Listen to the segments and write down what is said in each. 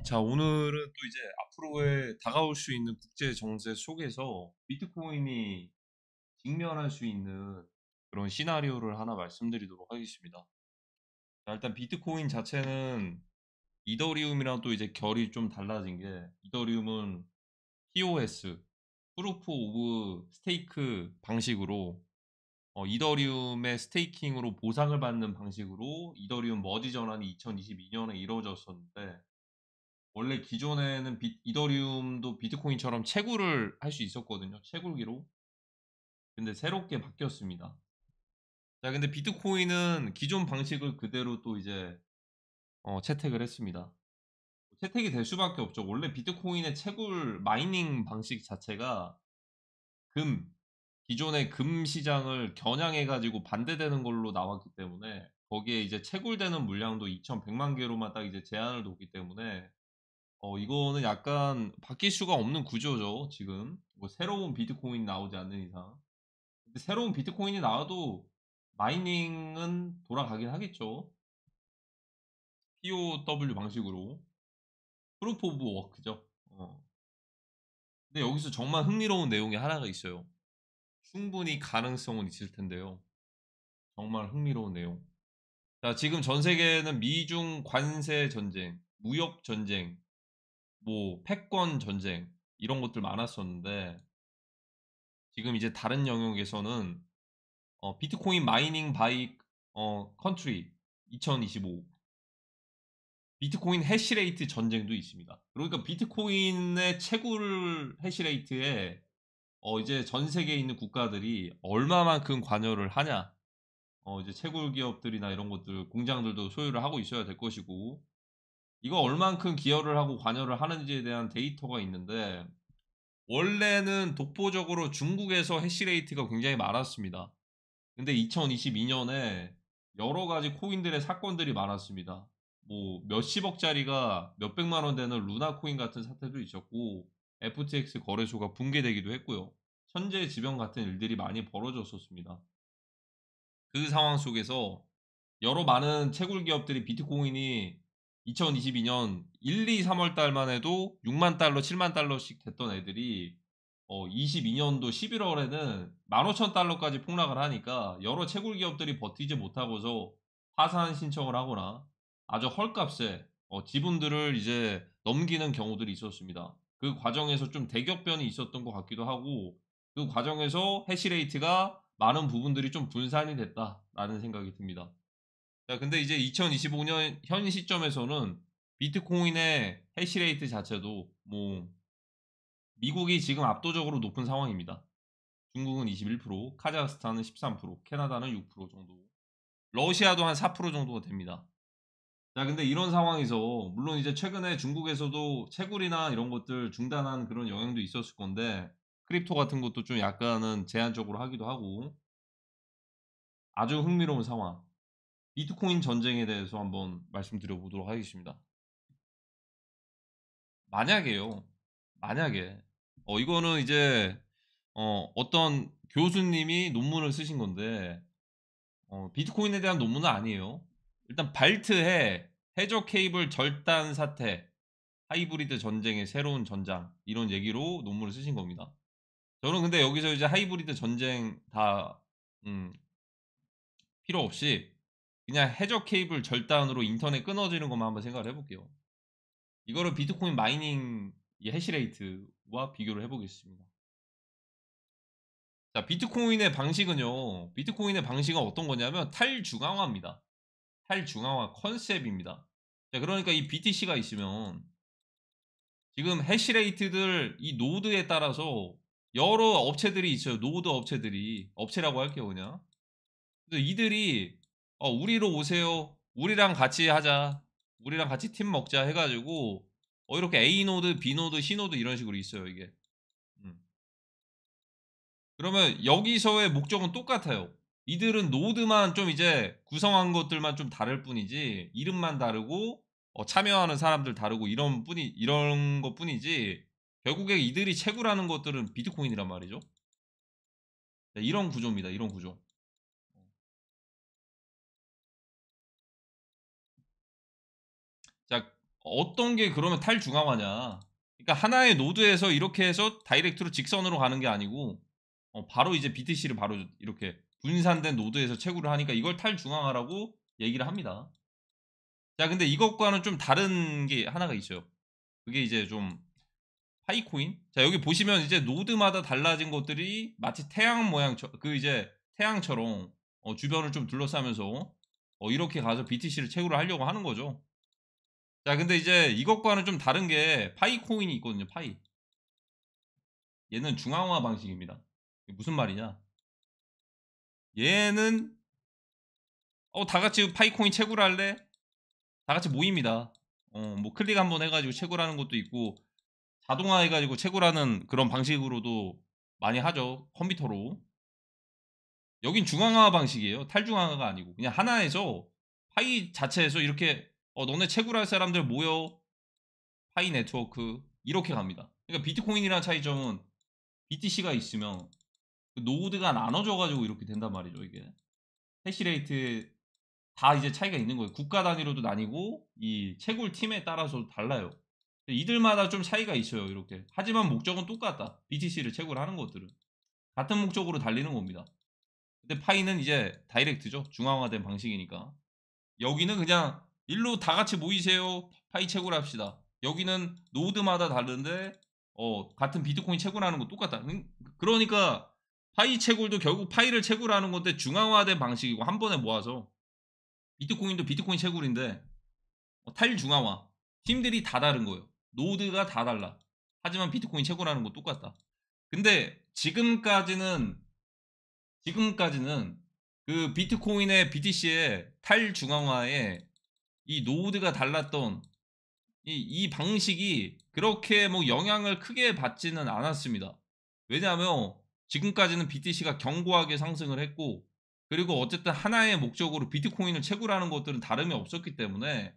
자, 오늘은 또 이제 앞으로의 다가올 수 있는 국제 정세 속에서 비트코인이 직면할 수 있는 그런 시나리오를 하나 말씀드리도록 하겠습니다. 자, 일단 비트코인 자체는 이더리움이랑 또 이제 결이 좀 달라진 게, 이더리움은 POS, 프루프 오브 스테이크 방식으로, 이더리움의 스테이킹으로 보상을 받는 방식으로 이더리움 머지 전환이 2022년에 이루어졌었는데, 원래 기존에는 이더리움도 비트코인처럼 채굴을 할 수 있었거든요. 채굴기로. 근데 새롭게 바뀌었습니다. 자, 근데 비트코인은 기존 방식을 그대로 또 이제 채택을 했습니다. 채택이 될 수밖에 없죠. 원래 비트코인의 채굴 마이닝 방식 자체가 금, 기존의 금 시장을 겨냥해가지고 반대되는 걸로 나왔기 때문에 거기에 이제 채굴되는 물량도 2,100만 개로만 딱 이제 제한을 뒀기 때문에 이거는 약간 바뀔 수가 없는 구조죠, 지금. 뭐 새로운 비트코인 나오지 않는 이상. 근데 새로운 비트코인이 나와도 마이닝은 돌아가긴 하겠죠. POW 방식으로. 프루프 오브 워크죠. 근데 여기서 정말 흥미로운 내용이 하나가 있어요. 충분히 가능성은 있을 텐데요. 정말 흥미로운 내용. 자, 지금 전 세계는 미중 관세 전쟁, 무역 전쟁, 뭐 패권 전쟁 이런 것들 많았었는데 지금 이제 다른 영역에서는 비트코인 마이닝 바이 컨트리 2025 비트코인 해시레이트 전쟁도 있습니다. 그러니까 비트코인의 채굴 해시레이트에 이제 전 세계에 있는 국가들이 얼마만큼 관여를 하냐. 이제 채굴 기업들이나 이런 것들 공장들도 소유를 하고 있어야 될 것이고 이거 얼만큼 기여를 하고 관여를 하는지에 대한 데이터가 있는데 원래는 독보적으로 중국에서 해시레이트가 굉장히 많았습니다. 근데 2022년에 여러 가지 코인들의 사건들이 많았습니다. 뭐 몇십억짜리가 몇백만 원 되는 루나 코인 같은 사태도 있었고 FTX 거래소가 붕괴되기도 했고요. 천재지변 같은 일들이 많이 벌어졌었습니다. 그 상황 속에서 여러 많은 채굴 기업들이 비트코인이 2022년 1, 2, 3월 달만 해도 6만 달러, 7만 달러씩 됐던 애들이 22년도 11월에는 15,000달러까지 폭락을 하니까 여러 채굴 기업들이 버티지 못하고서 파산 신청을 하거나 아주 헐값에 지분들을 이제 넘기는 경우들이 있었습니다. 그 과정에서 좀 대격변이 있었던 것 같기도 하고 그 과정에서 해시레이트가 많은 부분들이 좀 분산이 됐다라는 생각이 듭니다. 자, 근데 이제 2025년 현 시점에서는 비트코인의 해시레이트 자체도 뭐 미국이 지금 압도적으로 높은 상황입니다. 중국은 21%, 카자흐스탄은 13%, 캐나다는 6% 정도, 러시아도 한 4% 정도가 됩니다. 자, 근데 이런 상황에서 물론 이제 최근에 중국에서도 채굴이나 이런 것들 중단한 그런 영향도 있었을 건데 크립토 같은 것도 좀 약간은 제한적으로 하기도 하고 아주 흥미로운 상황. 비트코인 전쟁에 대해서 한번 말씀드려 보도록 하겠습니다. 만약에요. 만약에 이거는 이제 어떤 교수님이 논문을 쓰신 건데 비트코인에 대한 논문은 아니에요. 일단 발트해 해저 케이블 절단 사태, 하이브리드 전쟁의 새로운 전장 이런 얘기로 논문을 쓰신 겁니다. 저는 근데 여기서 이제 하이브리드 전쟁 다 음, 필요 없이 그냥 해저 케이블 절단으로 인터넷 끊어지는 것만 한번 생각을 해볼게요. 이거를 비트코인 마이닝 이 해시레이트와 비교를 해보겠습니다. 자, 비트코인의 방식은 어떤 거냐면 탈중앙화입니다. 탈중앙화 컨셉입니다. 자, 그러니까 이 BTC가 있으면 지금 해시레이트들 이 노드에 따라서 여러 업체들이 있어요. 노드 업체들이. 업체라고 할게요, 그냥. 그래서 이들이 우리로 오세요. 우리랑 같이 하자. 우리랑 같이 팀 먹자 해가지고 이렇게 A 노드, B 노드, C 노드 이런 식으로 있어요, 이게. 음. 그러면 여기서의 목적은 똑같아요. 이들은 노드만 좀 이제 구성한 것들만 좀 다를 뿐이지 이름만 다르고 참여하는 사람들 다르고 이런 것뿐이지 결국에 이들이 채굴하는 것들은 비트코인이란 말이죠. 네, 이런 구조입니다. 이런 구조. 자, 어떤 게 그러면 탈중앙화냐. 그러니까 하나의 노드에서 이렇게 해서 다이렉트로 직선으로 가는 게 아니고 바로 이제 BTC를 바로 이렇게 분산된 노드에서 채굴을 하니까 이걸 탈중앙화라고 얘기를 합니다. 자, 근데 이것과는 좀 다른 게 하나가 있어요. 그게 이제 좀 파이코인. 자, 여기 보시면 이제 노드마다 달라진 것들이 마치 태양 모양처럼 그 이제 태양처럼 주변을 좀 둘러싸면서 이렇게 가서 BTC를 채굴을 하려고 하는 거죠. 자, 근데 이제 이것과는 좀 다른 게 파이코인이 있거든요. 파이. 얘는 중앙화 방식입니다. 이게 무슨 말이냐? 얘는 다 같이 파이코인 채굴할래? 다 같이 모입니다. 뭐 클릭 한번 해가지고 채굴하는 것도 있고 자동화 해가지고 채굴하는 그런 방식으로도 많이 하죠. 컴퓨터로. 여긴 중앙화 방식이에요. 탈중앙화가 아니고 그냥 하나에서 파이 자체에서 이렇게 너네 채굴할 사람들 모여 파이 네트워크 이렇게 갑니다. 그러니까 비트코인이랑 차이점은 BTC가 있으면 그 노드가 나눠져 가지고 이렇게 된단 말이죠. 이게 해시레이트 다 이제 차이가 있는 거예요. 국가 단위로도 나뉘고 이 채굴 팀에 따라서 달라요. 이들마다 좀 차이가 있어요. 이렇게. 하지만 목적은 똑같다. BTC를 채굴하는 것들은 같은 목적으로 달리는 겁니다. 근데 파이는 이제 다이렉트죠. 중앙화된 방식이니까. 여기는 그냥 일로 다 같이 모이세요. 파이 채굴합시다. 여기는 노드마다 다른데 같은 비트코인 채굴하는 거 똑같다. 그러니까 파이 채굴도 결국 파이를 채굴하는 건데 중앙화된 방식이고 한 번에 모아서 비트코인도 비트코인 채굴인데 탈중앙화. 팀들이 다 다른 거예요. 노드가 다 달라. 하지만 비트코인 채굴하는 거 똑같다. 근데 지금까지는 그 비트코인의 BTC의 탈중앙화에 이 노드가 달랐던 이 방식이 그렇게 뭐 영향을 크게 받지는 않았습니다. 왜냐하면 지금까지는 BTC가 견고하게 상승을 했고 그리고 어쨌든 하나의 목적으로 비트코인을 채굴하는 것들은 다름이 없었기 때문에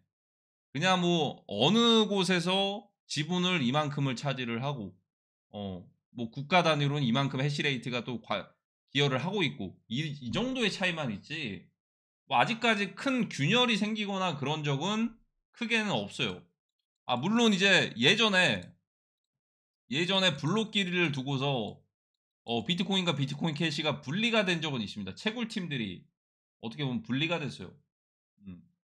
그냥 뭐 어느 곳에서 지분을 이만큼을 차지를 하고 뭐 국가 단위로는 이만큼 해시레이트가 또 기여를 하고 있고 이 정도의 차이만 있지 뭐 아직까지 큰 균열이 생기거나 그런 적은 크게는 없어요. 물론 이제 예전에 블록끼리를 두고서 비트코인과 비트코인 캐시가 분리가 된 적은 있습니다. 채굴팀들이 어떻게 보면 분리가 됐어요.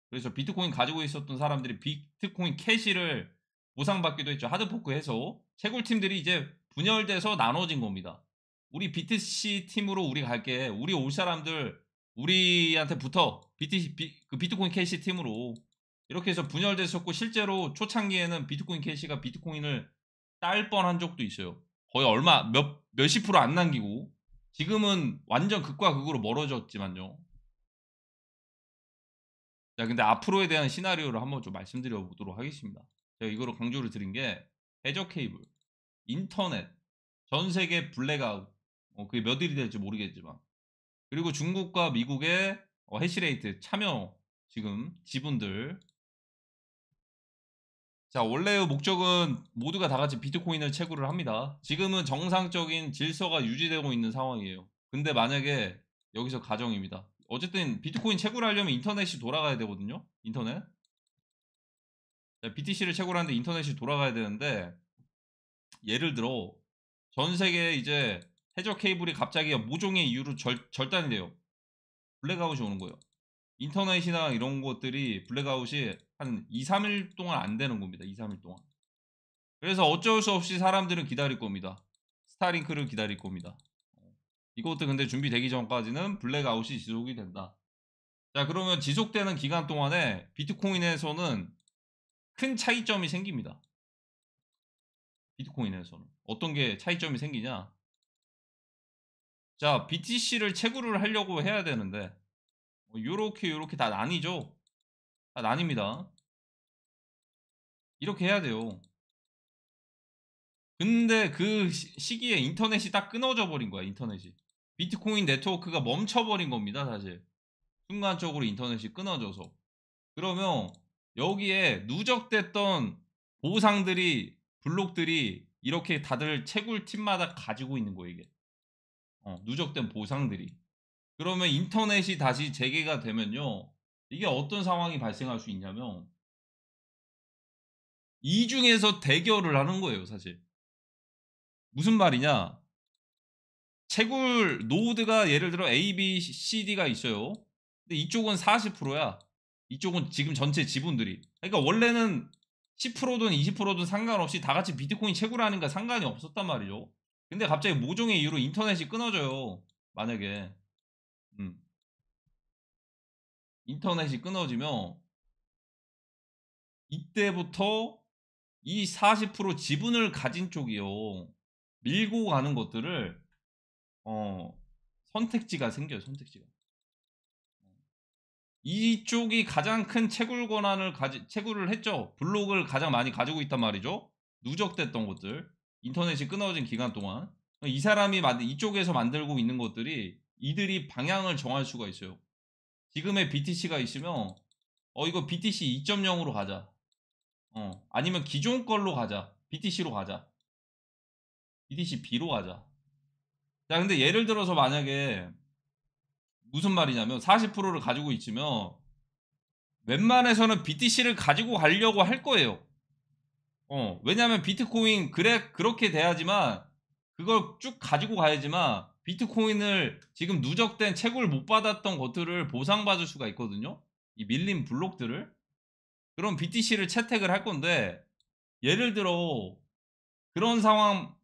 그래서 비트코인 가지고 있었던 사람들이 비트코인 캐시를 보상받기도 했죠. 하드포크해서 채굴팀들이 이제 분열돼서 나눠진 겁니다. 우리 BTC 팀으로 우리 갈게. 우리 올 사람들 우리한테 붙어. 그 비트코인 캐시 팀으로 이렇게 해서 분열됐었고 실제로 초창기에는 비트코인 캐시가 비트코인을 딸 뻔한 적도 있어요. 거의 몇십 프로 안 남기고 지금은 완전 극과 극으로 멀어졌지만요. 자, 근데 앞으로에 대한 시나리오를 한번 좀 말씀드려 보도록 하겠습니다. 제가 이거로 강조를 드린 게 해저 케이블, 인터넷, 전 세계 블랙아웃, 그게 몇 일이 될지 모르겠지만 그리고 중국과 미국의 해시레이트 참여 지금 지분들. 자, 원래의 목적은 모두가 다 같이 비트코인을 채굴을 합니다. 지금은 정상적인 질서가 유지되고 있는 상황이에요. 근데 만약에 여기서 가정입니다. 어쨌든 비트코인 채굴하려면 인터넷이 돌아가야 되거든요. 인터넷. BTC를 채굴하는데 인터넷이 돌아가야 되는데 예를 들어 전 세계에 이제 해저 케이블이 갑자기 모종의 이유로 절단이 돼요. 블랙아웃이 오는 거예요. 인터넷이나 이런 것들이 블랙아웃이 한 2, 3일 동안 안 되는 겁니다. 2, 3일 동안. 그래서 어쩔 수 없이 사람들은 기다릴 겁니다. 스타링크를 기다릴 겁니다. 이것도 근데 준비되기 전까지는 블랙아웃이 지속이 된다. 자, 그러면 지속되는 기간 동안에 비트코인에서는 큰 차이점이 생깁니다. 비트코인에서는. 어떤 게 차이점이 생기냐? 자, BTC를 채굴을 하려고 해야 되는데 요렇게 다 나뉘죠? 다 나뉩니다. 이렇게 해야 돼요. 근데 그 시기에 인터넷이 딱 끊어져 버린 거야. 인터넷이. 비트코인 네트워크가 멈춰버린 겁니다. 사실. 순간적으로 인터넷이 끊어져서. 그러면 여기에 누적됐던 보상들이 블록들이 이렇게 다들 채굴 팀마다 가지고 있는 거예요. 이게. 누적된 보상들이. 그러면 인터넷이 다시 재개가 되면요. 이게 어떤 상황이 발생할 수 있냐면 이 중에서 대결을 하는 거예요, 사실. 무슨 말이냐? 채굴 노드가 예를 들어 A, B, C, D가 있어요. 근데 이쪽은 40%야. 이쪽은 지금 전체 지분들이. 그러니까 원래는 10%든 20%든 상관없이 다 같이 비트코인 채굴하니까 상관이 없었단 말이죠. 근데 갑자기 모종의 이유로 인터넷이 끊어져요. 만약에 인터넷이 끊어지면 이때부터 이 40% 지분을 가진 쪽이요. 밀고 가는 것들을 어 선택지가 생겨요. 선택지가. 이쪽이 가장 큰 채굴 권한을 채굴을 했죠. 블록을 가장 많이 가지고 있단 말이죠. 누적됐던 것들. 인터넷이 끊어진 기간 동안. 이 사람이 이쪽에서 만들고 있는 것들이 이들이 방향을 정할 수가 있어요. 지금의 BTC가 있으면 이거 BTC 2.0으로 가자. 아니면 기존 걸로 가자. BTC로 가자. BTC B로 가자. 자, 근데 예를 들어서 만약에 무슨 말이냐면 40%를 가지고 있으면 웬만해서는 BTC를 가지고 가려고 할 거예요. 왜냐면 비트코인 그렇게 돼야지만 그걸 쭉 가지고 가야지만 비트코인을 지금 누적된 채굴 못 받았던 것들을 보상받을 수가 있거든요. 이 밀린 블록들을. 그럼 BTC를 채택을 할 건데 예를 들어 그런 상황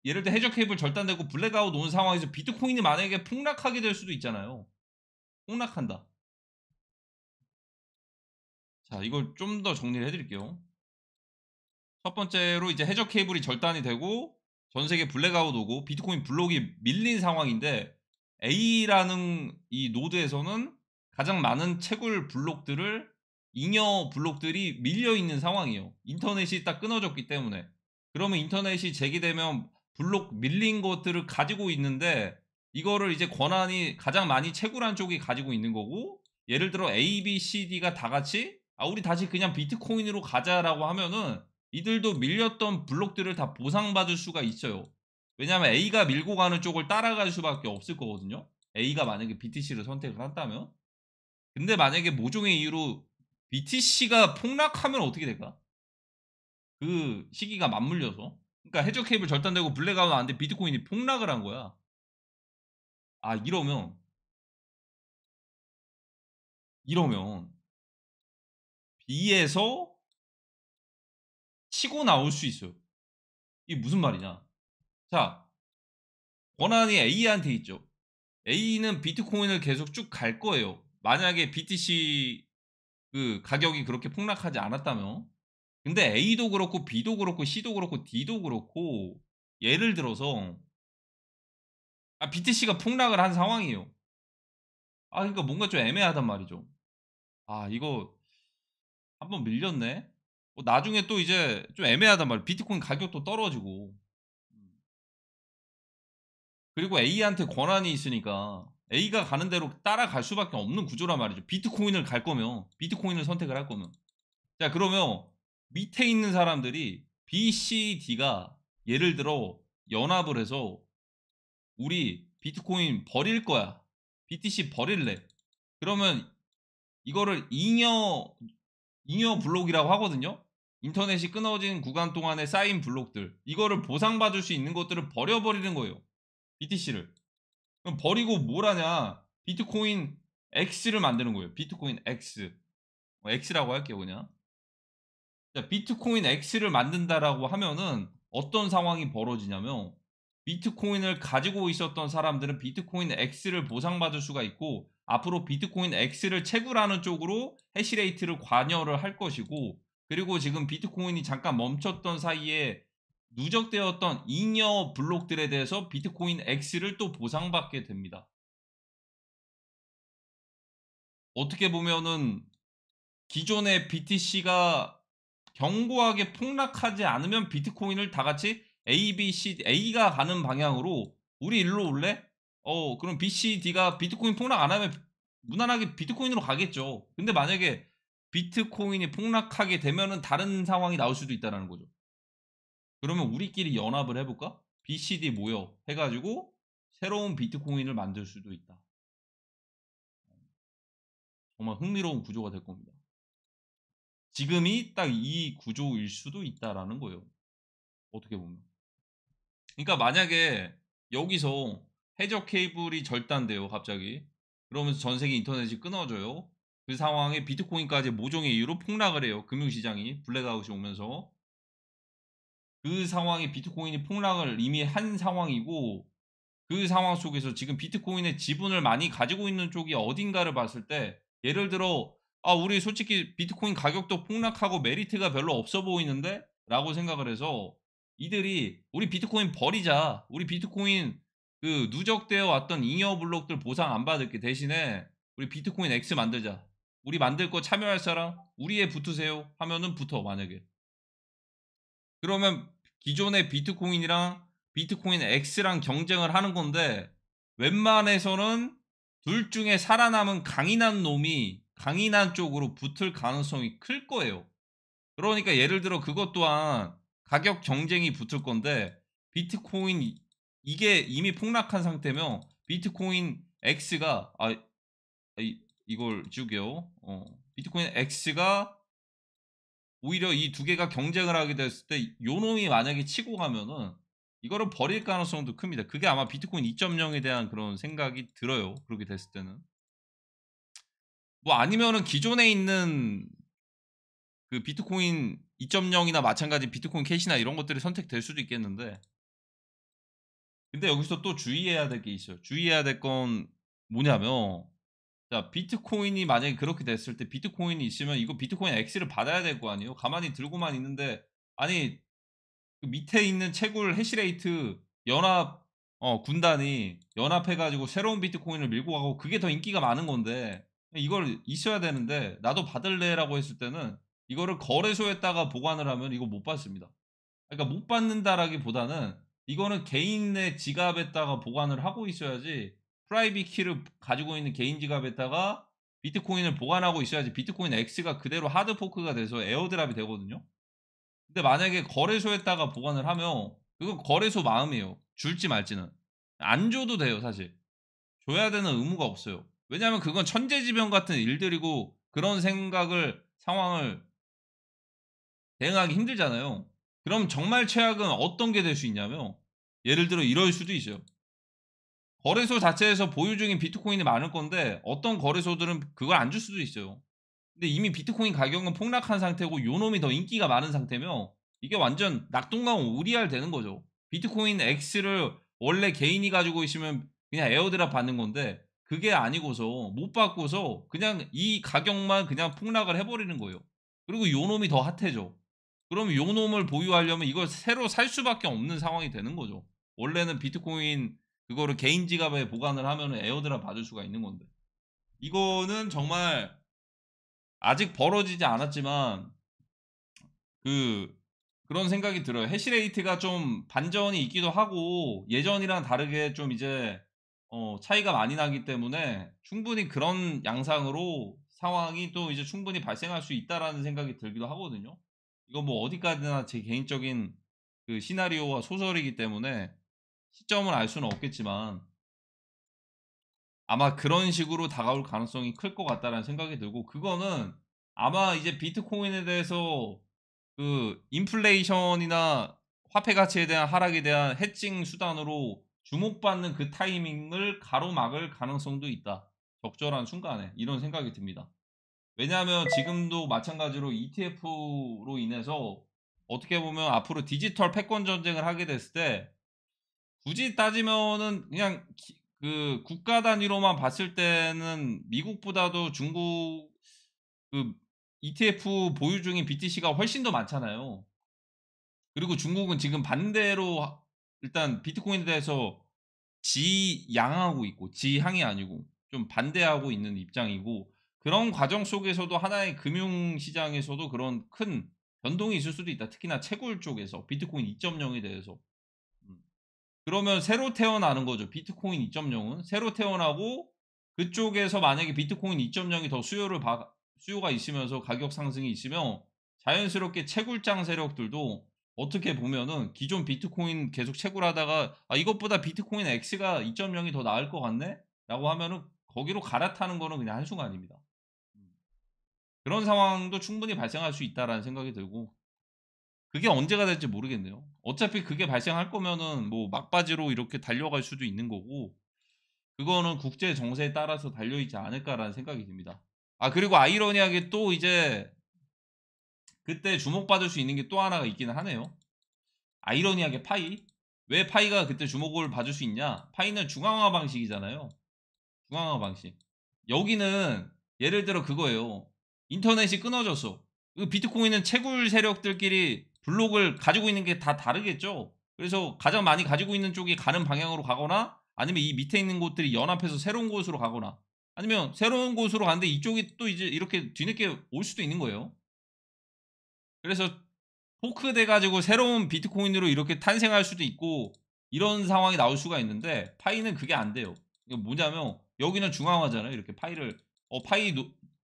예를 들어 해저 케이블 절단되고 블랙아웃 온 상황에서 비트코인이 만약에 폭락하게 될 수도 있잖아요. 폭락한다. 자, 이걸 좀 더 정리를 해드릴게요. 첫 번째로 이제 해저 케이블이 절단이 되고 전 세계 블랙아웃 오고 비트코인 블록이 밀린 상황인데 A라는 이 노드에서는 가장 많은 채굴 블록들을 잉여 블록들이 밀려 있는 상황이에요. 인터넷이 딱 끊어졌기 때문에. 그러면 인터넷이 재개되면 블록 밀린 것들을 가지고 있는데 이거를 이제 권한이 가장 많이 채굴한 쪽이 가지고 있는 거고 예를 들어 A, B, C, D가 다 같이 우리 다시 그냥 비트코인으로 가자라고 하면은 이들도 밀렸던 블록들을 다 보상받을 수가 있어요. 왜냐하면 A가 밀고 가는 쪽을 따라갈 수밖에 없을 거거든요. A가 만약에 BTC를 선택을 한다면. 근데 만약에 모종의 이유로 BTC가 폭락하면 어떻게 될까? 그 시기가 맞물려서. 그러니까 해저 케이블 절단되고 블랙아웃 안돼 비트코인이 폭락을 한 거야. 이러면 B에서 치고 나올 수 있어요. 이게 무슨 말이냐? 자, 권한이 A한테 있죠. A는 비트코인을 계속 쭉 갈 거예요. 만약에 BTC 그 가격이 그렇게 폭락하지 않았다면. 근데 A도 그렇고 B도 그렇고 C도 그렇고 D도 그렇고 예를 들어서 BTC가 폭락을 한 상황이에요. 그러니까 뭔가 좀 애매하단 말이죠. 이거 한번 밀렸네. 나중에 또 이제 좀 애매하단 말이에요. 비트코인 가격도 떨어지고. 그리고 A한테 권한이 있으니까 A가 가는 대로 따라갈 수밖에 없는 구조란 말이죠. 비트코인을 갈 거면, 비트코인을 선택을 할 거면. 자, 그러면 밑에 있는 사람들이 B, C, D가 예를 들어 연합을 해서 우리 비트코인 버릴 거야. BTC 버릴래. 그러면 이거를 잉여 블록이라고 하거든요. 인터넷이 끊어진 구간 동안에 쌓인 블록들. 이거를 보상받을 수 있는 것들을 버려버리는 거예요. BTC를. 그럼 버리고 뭘 하냐? 비트코인 X를 만드는 거예요. 비트코인 X. X라고 할게요, 그냥. 자, 비트코인 X를 만든다라고 하면은 어떤 상황이 벌어지냐면 비트코인을 가지고 있었던 사람들은 비트코인 X를 보상받을 수가 있고 앞으로 비트코인 X를 채굴하는 쪽으로 해시레이트를 관여를 할 것이고 그리고 지금 비트코인이 잠깐 멈췄던 사이에 누적되었던 잉여 블록들에 대해서 비트코인 X를 또 보상받게 됩니다. 어떻게 보면은 기존의 BTC가 견고하게 폭락하지 않으면 비트코인을 다 같이 A, B, C, A가 가는 방향으로 우리 일로 올래? 그럼 B, C, D가 비트코인 폭락 안 하면 무난하게 비트코인으로 가겠죠. 근데 만약에 비트코인이 폭락하게 되면은 다른 상황이 나올 수도 있다는 거죠. 그러면 우리끼리 연합을 해볼까? B, C, D 모여 해가지고 새로운 비트코인을 만들 수도 있다. 정말 흥미로운 구조가 될 겁니다. 지금이 딱 이 구조일 수도 있다라는 거예요. 어떻게 보면. 그러니까 만약에 여기서 해저 케이블이 절단돼요, 갑자기. 그러면서 전 세계 인터넷이 끊어져요. 그 상황에 비트코인까지 모종의 이유로 폭락을 해요. 금융시장이 블랙아웃이 오면서. 그 상황에 비트코인이 폭락을 이미 한 상황이고, 그 상황 속에서 지금 비트코인의 지분을 많이 가지고 있는 쪽이 어딘가를 봤을 때, 예를 들어 우리 솔직히 비트코인 가격도 폭락하고 메리트가 별로 없어 보이는데 라고 생각을 해서 이들이 우리 비트코인 버리자, 우리 비트코인 그 누적되어 왔던 잉여 블록들 보상 안 받을게, 대신에 우리 비트코인 X 만들자, 우리 만들 거 참여할 사람 우리에 붙으세요 하면은 붙어. 만약에 그러면 기존의 비트코인이랑 비트코인 X랑 경쟁을 하는 건데, 웬만해서는 둘 중에 살아남은 강인한 놈이 강인한 쪽으로 붙을 가능성이 클 거예요. 그러니까 예를 들어 그것 또한 가격 경쟁이 붙을 건데, 비트코인 이게 이미 폭락한 상태면 비트코인 X가 이걸 지우게요. 비트코인 X가 오히려 이 두 개가 경쟁을 하게 됐을 때 요놈이 만약에 치고 가면은 이거를 버릴 가능성도 큽니다. 그게 아마 비트코인 2.0에 대한 그런 생각이 들어요, 그렇게 됐을 때는. 뭐 아니면은 기존에 있는 그 비트코인 2.0이나 마찬가지 비트코인 캐시나 이런 것들이 선택될 수도 있겠는데, 근데 여기서 또 주의해야 될 게 있어요. 주의해야 될 건 뭐냐면, 자, 비트코인이 만약에 그렇게 됐을 때 비트코인이 있으면 이거 비트코인 X를 받아야 될 거 아니에요. 가만히 들고만 있는데, 아니 그 밑에 있는 채굴 해시레이트 연합 군단이 연합해 가지고 새로운 비트코인을 밀고 가고, 그게 더 인기가 많은 건데 이걸 있어야 되는데 나도 받을래라고 했을 때는 이거를 거래소에다가 보관을 하면 이거 못 받습니다. 그러니까 못 받는다라기보다는 이거는 개인의 지갑에다가 보관을 하고 있어야지, 프라이빗 키를 가지고 있는 개인 지갑에다가 비트코인을 보관하고 있어야지 비트코인 X가 그대로 하드 포크가 돼서 에어드랍이 되거든요. 근데 만약에 거래소에다가 보관을 하면 그건 거래소 마음이에요. 줄지 말지는. 안 줘도 돼요, 사실. 줘야 되는 의무가 없어요. 왜냐하면 그건 천재지변 같은 일들이고, 그런 상황을 대응하기 힘들잖아요. 그럼 정말 최악은 어떤 게 될 수 있냐면, 예를 들어 이럴 수도 있어요. 거래소 자체에서 보유 중인 비트코인이 많을 건데 어떤 거래소들은 그걸 안 줄 수도 있어요. 근데 이미 비트코인 가격은 폭락한 상태고 요놈이 더 인기가 많은 상태면 이게 완전 낙동강 오리알 되는 거죠. 비트코인 X를 원래 개인이 가지고 있으면 그냥 에어드랍 받는 건데, 그게 아니고서 못 받고서 그냥 이 가격만 그냥 폭락을 해버리는 거예요. 그리고 요놈이 더 핫해져. 그럼 요놈을 보유하려면 이걸 새로 살 수밖에 없는 상황이 되는 거죠. 원래는 비트코인 그거를 개인 지갑에 보관을 하면 에어드랍 받을 수가 있는 건데, 이거는 정말 아직 벌어지지 않았지만 그런 생각이 들어요. 해시레이트가 좀 반전이 있기도 하고 예전이랑 다르게 좀 이제 차이가 많이 나기 때문에 충분히 그런 양상으로 상황이 또 이제 충분히 발생할 수 있다라는 생각이 들기도 하거든요. 이거 뭐 어디까지나 제 개인적인 그 시나리오와 소설이기 때문에 시점을 알 수는 없겠지만, 아마 그런 식으로 다가올 가능성이 클 것 같다라는 생각이 들고, 그거는 아마 이제 비트코인에 대해서 그 인플레이션이나 화폐 가치에 대한 하락에 대한 해칭 수단으로 주목받는 그 타이밍을 가로막을 가능성도 있다, 적절한 순간에, 이런 생각이 듭니다. 왜냐하면 지금도 마찬가지로 ETF로 인해서 어떻게 보면 앞으로 디지털 패권 전쟁을 하게 됐을 때, 굳이 따지면은 그냥 그 국가 단위로만 봤을 때는 미국보다도 중국 그 ETF 보유 중인 BTC가 훨씬 더 많잖아요. 그리고 중국은 지금 반대로 일단 비트코인에 대해서 지양하고 있고, 지향이 아니고 좀 반대하고 있는 입장이고, 그런 과정 속에서도 하나의 금융 시장에서도 그런 큰 변동이 있을 수도 있다. 특히나 채굴 쪽에서 비트코인 2.0에 대해서. 음. 그러면 새로 태어나는 거죠. 비트코인 2.0은 새로 태어나고, 그쪽에서 만약에 비트코인 2.0이 더 수요가 있으면서 가격 상승이 있으면 자연스럽게 채굴장 세력들도 어떻게 보면은 기존 비트코인 계속 채굴하다가 이것보다 비트코인 X가 2.0이 더 나을 것 같네? 라고 하면은 거기로 갈아타는 거는 그냥 한순간입니다. 음. 그런 상황도 충분히 발생할 수 있다라는 생각이 들고 그게 언제가 될지 모르겠네요. 어차피 그게 발생할 거면은 뭐 막바지로 이렇게 달려갈 수도 있는 거고 그거는 국제 정세에 따라서 달려 있지 않을까라는 생각이 듭니다. 아 그리고 아이러니하게 또 이제 그때 주목받을 수 있는 게 또 하나가 있기는 하네요. 아이러니하게 파이. 왜 파이가 그때 주목을 받을 수 있냐? 파이는 중앙화 방식이잖아요. 중앙화 방식. 여기는 예를 들어 그거예요. 인터넷이 끊어졌어. 그 비트코인은 채굴 세력들끼리 블록을 가지고 있는 게 다 다르겠죠. 그래서 가장 많이 가지고 있는 쪽이 가는 방향으로 가거나 아니면 이 밑에 있는 곳들이 연합해서 새로운 곳으로 가거나 아니면 새로운 곳으로 가는데 이쪽이 또 이제 이렇게 뒤늦게 올 수도 있는 거예요. 그래서 포크돼 가지고 새로운 비트코인으로 이렇게 탄생할 수도 있고 이런 상황이 나올 수가 있는데 파이는 그게 안 돼요. 이게 뭐냐면 여기는 중앙화잖아요. 이렇게 파이를 파이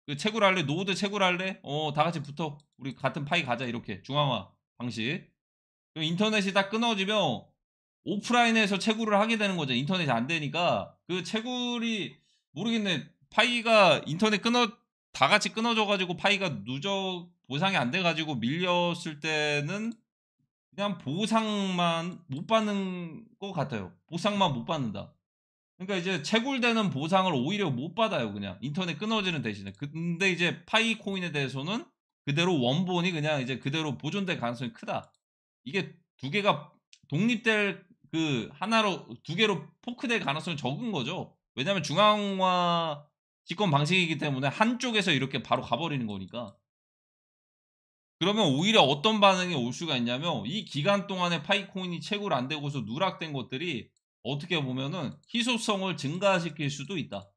그 채굴할래? 노드 채굴할래? 다 같이 붙어. 우리 같은 파이 가자. 이렇게 중앙화 방식. 그럼 인터넷이 딱 끊어지면 오프라인에서 채굴을 하게 되는 거죠. 인터넷이 안 되니까 그 채굴이 모르겠네. 파이가 인터넷 끊어 다 같이 끊어져 가지고 파이가 누적 보상이 안 돼 가지고 밀렸을 때는 그냥 보상만 못 받는 것 같아요. 보상만 못 받는다. 그러니까 이제 채굴되는 보상을 오히려 못 받아요. 그냥 인터넷 끊어지는 대신에. 근데 이제 파이 코인에 대해서는 그대로 원본이 그냥 이제 그대로 보존될 가능성이 크다. 이게 두 개가 독립될 그 하나로 두 개로 포크될 가능성이 적은 거죠. 왜냐하면 중앙화 집권 방식이기 때문에 한쪽에서 이렇게 바로 가버리는 거니까. 그러면 오히려 어떤 반응이 올 수가 있냐면 이 기간 동안에 파이코인이 채굴 안 되고서 누락된 것들이 어떻게 보면은 희소성을 증가시킬 수도 있다.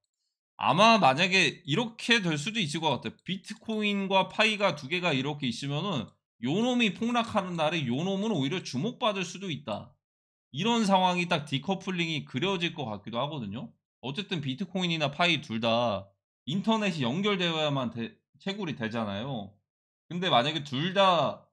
아마 만약에 이렇게 될 수도 있을 것 같아요. 비트코인과 파이가 두 개가 이렇게 있으면은 요놈이 폭락하는 날에 요놈은 오히려 주목받을 수도 있다. 이런 상황이 딱 디커플링이 그려질 것 같기도 하거든요. 어쨌든 비트코인이나 파이 둘 다 인터넷이 연결되어야만 채굴이 되잖아요. 근데 만약에 둘 다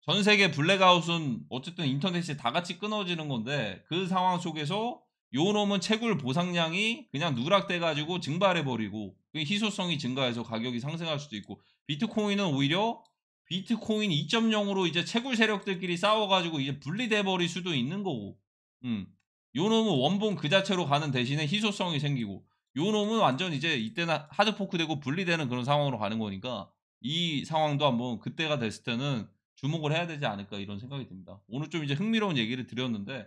전 세계 블랙아웃은 어쨌든 인터넷이 다 같이 끊어지는 건데 그 상황 속에서 요놈은 채굴 보상량이 그냥 누락돼 가지고 증발해 버리고 그 희소성이 증가해서 가격이 상승할 수도 있고 비트코인은 오히려 비트코인 2.0으로 이제 채굴 세력들끼리 싸워 가지고 이제 분리돼 버릴 수도 있는 거고. 음. 요놈은 원본 그 자체로 가는 대신에 희소성이 생기고 요놈은 완전 이제 이때는 하드포크 되고 분리되는 그런 상황으로 가는 거니까 이 상황도 한번 그때가 됐을 때는 주목을 해야 되지 않을까 이런 생각이 듭니다. 오늘 좀 이제 흥미로운 얘기를 드렸는데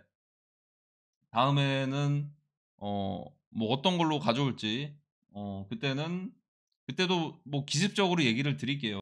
다음에는 뭐 어떤 걸로 가져올지 그때는 그때도 뭐 기습적으로 얘기를 드릴게요.